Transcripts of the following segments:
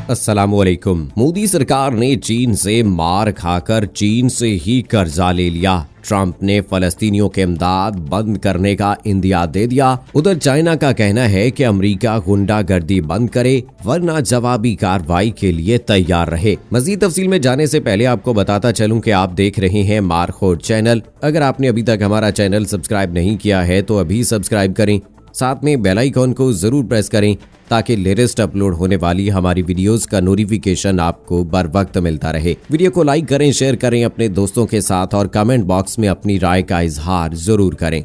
अस्सलामुअलैकुम। मोदी सरकार ने चीन से मार खाकर चीन से ही कर्जा ले लिया। ट्रंप ने फलस्तीनियों के इमदाद बंद करने का इंदिया दे दिया। उधर चाइना का कहना है कि अमेरिका गुंडागर्दी बंद करे वरना जवाबी कार्रवाई के लिए तैयार रहे। मजीद तफसील में जाने से पहले आपको बताता चलूं कि आप देख रहे हैं मारखोर चैनल। अगर आपने अभी तक हमारा चैनल सब्सक्राइब नहीं किया है तो अभी सब्सक्राइब करें, साथ में बेल आइकॉन को जरूर प्रेस करें ताकि लेटेस्ट अपलोड होने वाली हमारी वीडियोस का नोटिफिकेशन आपको बर वक्त मिलता रहे। वीडियो को लाइक करें, शेयर करें अपने दोस्तों के साथ और कमेंट बॉक्स में अपनी राय का इजहार जरूर करें।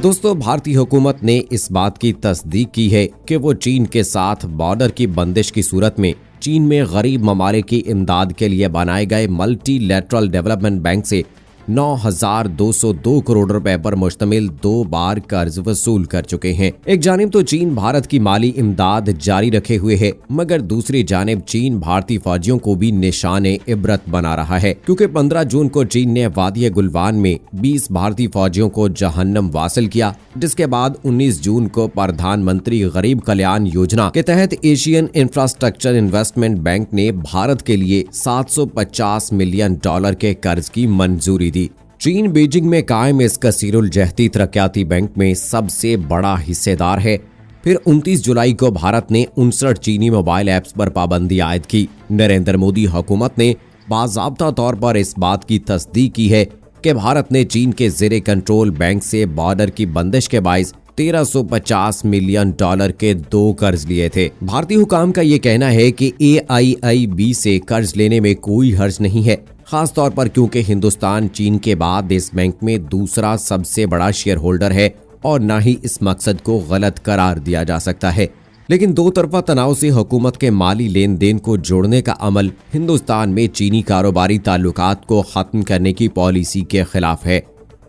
दोस्तों, भारतीय हुकूमत ने इस बात की तस्दीक की है कि वो चीन के साथ बॉर्डर की बंदिश की सूरत में चीन में गरीब ममालिक की इमदाद के लिए बनाए गए मल्टीलैटरल डेवलपमेंट बैंक से 9,202 करोड़ रुपए पर मुश्तमिल 2 बार कर्ज वसूल कर चुके हैं। एक जानिब तो चीन भारत की माली इमदाद जारी रखे हुए है, मगर दूसरी जानिब चीन भारतीय फौजियों को भी निशाने इबरत बना रहा है, क्योंकि 15 जून को चीन ने वादी गुलवान में 20 भारतीय फौजियों को जहन्नम वासिल किया, जिसके बाद 19 जून को प्रधानमंत्री गरीब कल्याण योजना के तहत एशियन इंफ्रास्ट्रक्चर इन्वेस्टमेंट बैंक ने भारत के लिए $750 मिलियन के कर्ज की मंजूरी दी। चीन बीजिंग में कायम इस कसीरुल जहती तरक्याती बैंक में सबसे बड़ा हिस्सेदार है। फिर 29 जुलाई को भारत ने 59 चीनी मोबाइल ऐप्स पर पाबंदी आयद की। नरेंद्र मोदी हुकूमत ने बाज़ाब्ता तौर पर इस बात की तस्दीक की है कि भारत ने चीन के ज़ेरे कंट्रोल बैंक से बॉर्डर की बंदिश के बाइस $1,350 मिलियन के 2 कर्ज लिए थे। भारतीय हुकाम का ये कहना है कि AIIB से कर्ज लेने में कोई हर्ज नहीं है, खास तौर पर क्योंकि हिंदुस्तान चीन के बाद इस बैंक में दूसरा सबसे बड़ा शेयर होल्डर है और न ही इस मकसद को गलत करार दिया जा सकता है। लेकिन दो तरफा तनाव से हुकूमत के माली लेन देन को जोड़ने का अमल हिंदुस्तान में चीनी कारोबारी ताल्लुकात को खत्म करने की पॉलिसी के खिलाफ है।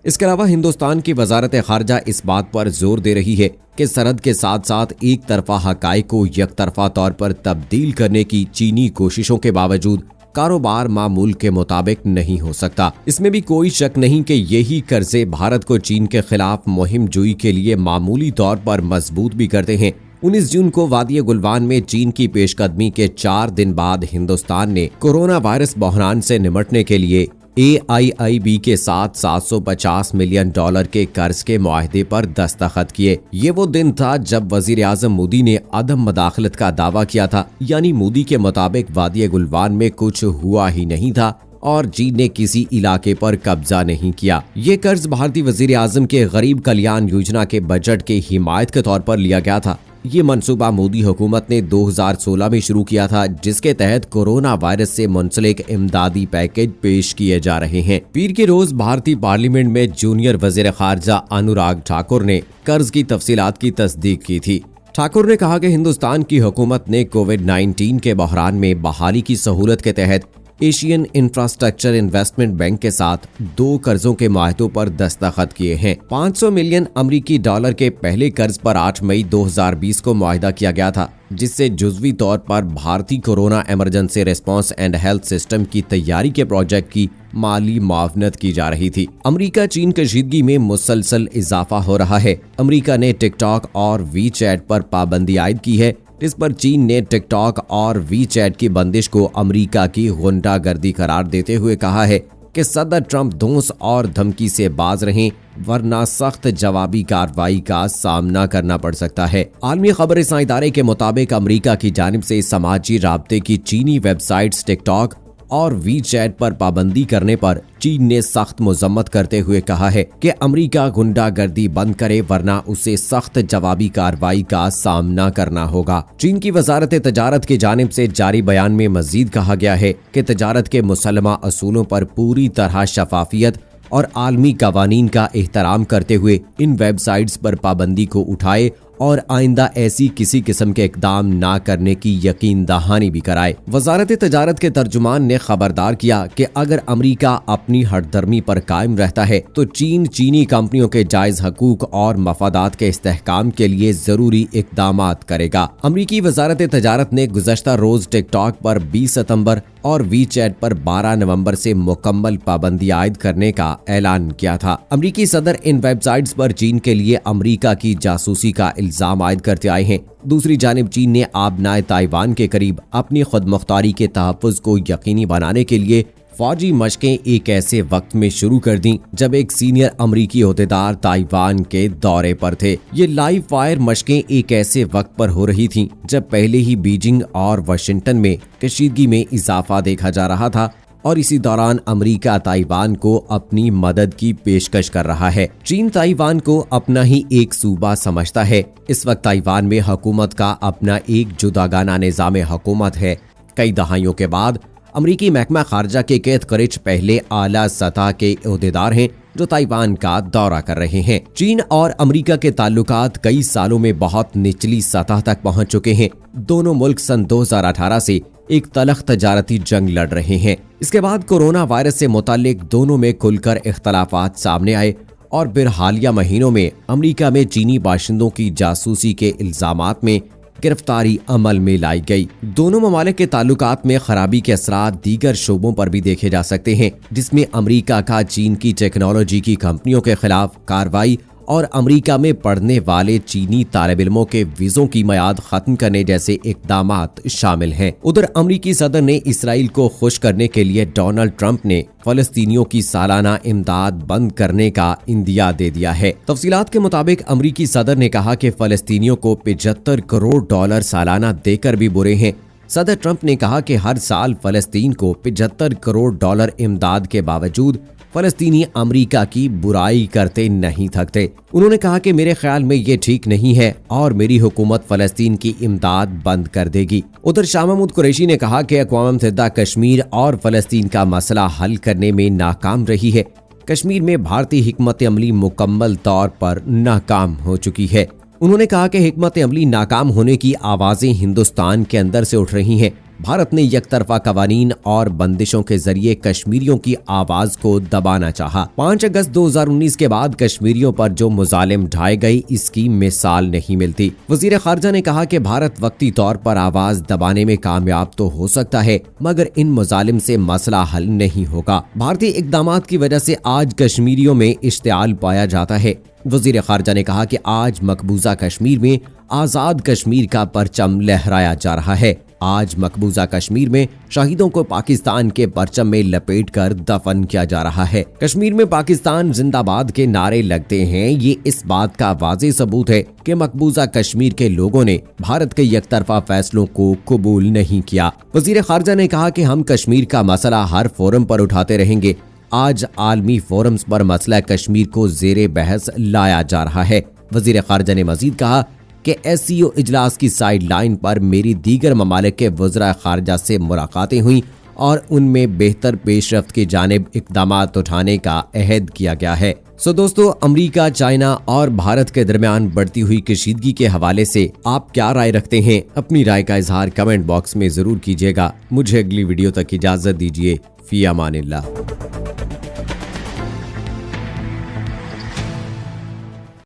इसके अलावा हिंदुस्तान की वजारत खारजा इस बात पर जोर दे रही है कि सरहद के साथ साथ एक तरफा हकाइक को यकतरफा तौर पर तब्दील करने की चीनी कोशिशों के बावजूद कारोबार मामूल के मुताबिक नहीं हो सकता। इसमें भी कोई शक नहीं कि यही कर्जे भारत को चीन के खिलाफ मुहिम जुई के लिए मामूली तौर पर मजबूत भी करते हैं। 19 जून को वादी गुलवान में चीन की पेशकदमी के 4 दिन बाद हिंदुस्तान ने कोरोना वायरस बहरान से निपटने के लिए AIIB के साथ $750 मिलियन के कर्ज के मुआहदे पर दस्तखत किए। ये वो दिन था जब वजीर आजम मोदी ने अदम मदाखलत का दावा किया था, यानी मोदी के मुताबिक वादी गुलवान में कुछ हुआ ही नहीं था और चीन ने किसी इलाके पर कब्जा नहीं किया। ये कर्ज भारतीय वजीर आजम के गरीब कल्याण योजना के बजट के हिमायत के तौर पर लिया गया था। ये मंसूबा मोदी हुकूमत ने 2016 में शुरू किया था, जिसके तहत कोरोना वायरस से मुंसलिक इमदादी पैकेज पेश किए जा रहे हैं। पीर के रोज भारतीय पार्लियामेंट में जूनियर वजीर खारजा अनुराग ठाकुर ने कर्ज की तफसीलात की तस्दीक की थी। ठाकुर ने कहा कि हिंदुस्तान की हुकूमत ने कोविड-19 के बहरान में बहाली की सहूलत के तहत एशियन इंफ्रास्ट्रक्चर इन्वेस्टमेंट बैंक के साथ 2 कर्जों के मुआहदों पर दस्तखत किए हैं। $500 मिलियन अमेरिकी डॉलर के पहले कर्ज पर 8 मई 2020 को मुआहदा किया गया था, जिससे जुज़वी तौर पर भारतीय corona emergency response and health system की तैयारी के प्रोजेक्ट की माली मुआवनत की जा रही थी। अमेरिका चीन कशीदगी में मुसलसल इजाफा हो रहा है। अमेरिका ने टिकटॉक और वीचैट पर पाबंदी आयद की है, इस पर चीन ने टिकटॉक और वीचैट की बंदिश को अमेरिका की गुंडागर्दी करार देते हुए कहा है कि सदर ट्रंप धौंस और धमकी से बाज रहें वरना सख्त जवाबी कार्रवाई का सामना करना पड़ सकता है। आलमी खबर रसां इदारे के मुताबिक अमेरिका की जानिब से समाजी राब्ते की चीनी वेबसाइट्स टिकटॉक और वीचैट पर पाबंदी करने पर चीन ने सख्त मजम्मत करते हुए कहा है कि अमेरिका गुंडागर्दी बंद करे वरना उसे सख्त जवाबी कार्रवाई का सामना करना होगा। चीन की वजारत तजारत की जानिब से जारी बयान में मजीद कहा गया है कि तजारत के मुसल्लमा असूलों पर पूरी तरह शफाफियत और आलमी कवानीन का एहतराम करते हुए इन वेबसाइट्स पर पाबंदी को उठाए और आइंदा ऐसी किसी किस्म के इकदाम ना करने की यकीन दहानी भी कराए। वजारत तजारत के तर्जुमान ने खबरदार किया कि अगर अमेरिका अपनी हठधर्मी पर कायम रहता है तो चीन चीनी कंपनियों के जायज हकूक और मफादात के इस्तेहकाम के लिए जरूरी इकदामात करेगा। अमेरिकी वजारत तजारत ने गुज़श्ता रोज टिकटॉक पर 20 सितंबर और वीचैट पर 12 नवंबर से मुकम्मल पाबंदी आयद करने का ऐलान किया था। अमरीकी सदर इन वेबसाइट्स पर चीन के लिए अमरीका की जासूसी का इल्जाम आयद करते आए हैं। दूसरी जानिब चीन ने आबनाए ताइवान के करीब अपनी खुदमुख्तारी के तहफ़्फ़ुज़ को यकीनी बनाने के लिए फौजी मशकें एक ऐसे वक्त में शुरू कर दी जब एक सीनियर अमरीकी ओहदेदार ताइवान के दौरे पर थे। ये लाइव फायर मशकें एक ऐसे वक्त पर हो रही थीं जब पहले ही बीजिंग और वाशिंगटन में कशीदगी में इजाफा देखा जा रहा था और इसी दौरान अमेरिका ताइवान को अपनी मदद की पेशकश कर रहा है। चीन ताइवान को अपना ही एक सूबा समझता है। इस वक्त ताइवान में हुकूमत का अपना एक जुदागाना निज़ाम हुकूमत है। कई दहाइयों के बाद अमरीकी महकमा खारजा के केथ करिच पहले आला सतह के ओहदेदार हैं जो ताइवान का दौरा कर रहे हैं। चीन और अमेरिका के ताल्लुकात कई सालों में बहुत निचली सतह तक पहुंच चुके हैं। दोनों मुल्क सन 2018 से एक तलख तजारती जंग लड़ रहे हैं। इसके बाद कोरोना वायरस से मुताल्लिक दोनों में खुलकर इख्तलाफात सामने आए और फिर हालिया महीनों में अमेरिका में चीनी बाशिंदों की जासूसी के इल्जामात में गिरफ्तारी अमल में लाई गई। दोनों ममालिक के ताल्लुकात में खराबी के असरात दीगर शोबों पर भी देखे जा सकते हैं, जिसमें अमेरिका का चीन की टेक्नोलॉजी की कंपनियों के खिलाफ कार्रवाई और अमेरिका में पढ़ने वाले चीनी तालिब इल्मों के वीज़ों की मियाद खत्म करने जैसे इक़दामात शामिल हैं। उधर अमेरिकी सदर ने इसराइल को खुश करने के लिए डोनाल्ड ट्रंप ने फलस्तीनियों की सालाना इमदाद बंद करने का इंदिया दे दिया है। तफसीलात के मुताबिक अमेरिकी सदर ने कहा कि फलस्तीनियों को $75 करोड़ सालाना देकर भी बुरे हैं। सदर ट्रंप ने कहा कि हर साल फलस्तीन को $75 करोड़ इमदाद के बावजूद फलस्तीनी अमेरिका की बुराई करते नहीं थकते। उन्होंने कहा कि मेरे ख्याल में ये ठीक नहीं है और मेरी हुकूमत फलस्तीन की इमदाद बंद कर देगी। उधर शाह महमूद कुरैशी ने कहा कि अक़वाम मुत्तहिदा कश्मीर और फलस्तीन का मसला हल करने में नाकाम रही है। कश्मीर में भारतीय हिकमत अमली मुकम्मल तौर पर नाकाम हो चुकी है। उन्होंने कहा कि हिकमत अमली नाकाम होने की आवाजें हिंदुस्तान के अंदर से उठ रही हैं। भारत ने यकतरफा कवानीन और बंदिशों के जरिए कश्मीरियों की आवाज को दबाना चाहा। 5 अगस्त 2019 के बाद कश्मीरियों पर जो मुजालिम ढाए गए, इसकी मिसाल नहीं मिलती। वजीर खारजा ने कहा कि भारत वक्ती तौर पर आवाज दबाने में कामयाब तो हो सकता है, मगर इन मुजालिम से मसला हल नहीं होगा। भारतीय इक़दामात की वजह से आज कश्मीरियों में इश्तियाल पाया जाता है। वजीर खारजा ने कहा कि आज मकबूजा कश्मीर में आजाद कश्मीर का परचम लहराया जा रहा है। आज मकबूजा कश्मीर में शहीदों को पाकिस्तान के परचम में लपेटकर दफन किया जा रहा है। कश्मीर में पाकिस्तान जिंदाबाद के नारे लगते हैं। ये इस बात का वाज़ेह सबूत है कि मकबूजा कश्मीर के लोगों ने भारत के यकतरफा फैसलों को कबूल नहीं किया। वजीर खारजा ने कहा कि हम कश्मीर का मसला हर फोरम पर उठाते रहेंगे। आज आलमी फोरम्स पर मसला कश्मीर को जेरे बहस लाया जा रहा है। वजीर खारजा ने मजीद कहा कि SCO इजलास की साइड लाइन पर मेरी दीगर ममालिक के वज़रा खारजा से मुलाकातें हुई और उनमें बेहतर पेशरफ्त की जानिब इक़दामात उठाने का अहद किया गया है। दोस्तों, अमेरिका, चाइना और भारत के दरमियान बढ़ती हुई कशीदगी के हवाले से आप क्या राय रखते हैं? अपनी राय का इजहार कमेंट बॉक्स में जरूर कीजिएगा। मुझे अगली वीडियो तक इजाजत दीजिए। फी अमानिल्लाह।